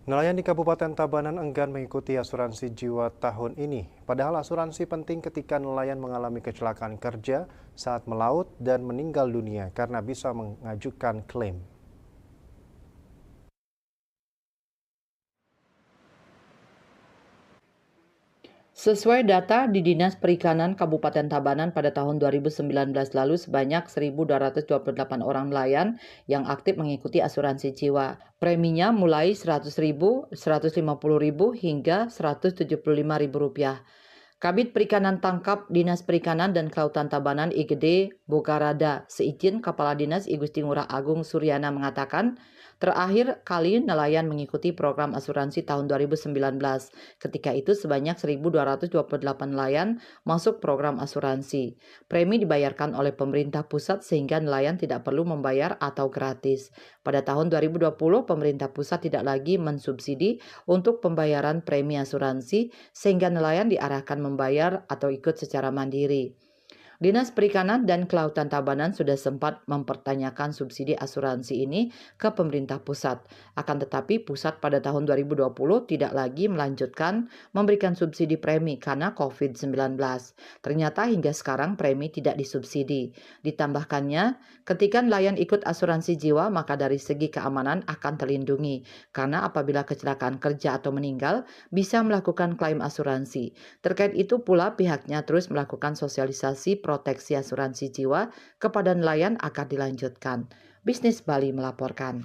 Nelayan di Kabupaten Tabanan enggan mengikuti asuransi jiwa tahun ini. Padahal asuransi penting ketika nelayan mengalami kecelakaan kerja saat melaut dan meninggal dunia karena bisa mengajukan klaim. Sesuai data di Dinas Perikanan Kabupaten Tabanan pada tahun 2019 lalu sebanyak 1.228 orang nelayan yang aktif mengikuti asuransi jiwa. Preminya mulai Rp100.000, Rp150.000 hingga Rp175.000. Kabid Perikanan Tangkap Dinas Perikanan dan Kelautan Tabanan IGD Bogarada seizin Kepala Dinas I Gusti Ngurah Agung Suryana mengatakan, terakhir kali nelayan mengikuti program asuransi tahun 2019. Ketika itu sebanyak 1.228 nelayan masuk program asuransi. Premi dibayarkan oleh pemerintah pusat sehingga nelayan tidak perlu membayar atau gratis. Pada tahun 2020, pemerintah pusat tidak lagi mensubsidi untuk pembayaran premi asuransi sehingga nelayan diarahkan membayar atau ikut secara mandiri. Dinas Perikanan dan Kelautan Tabanan sudah sempat mempertanyakan subsidi asuransi ini ke pemerintah pusat. Akan tetapi pusat pada tahun 2020 tidak lagi melanjutkan memberikan subsidi premi karena COVID-19. Ternyata hingga sekarang premi tidak disubsidi. Ditambahkannya, ketika nelayan ikut asuransi jiwa maka dari segi keamanan akan terlindungi. Karena apabila kecelakaan kerja atau meninggal bisa melakukan klaim asuransi. Terkait itu pula pihaknya terus melakukan sosialisasi proteksi asuransi jiwa kepada nelayan akan dilanjutkan. Bisnis Bali melaporkan.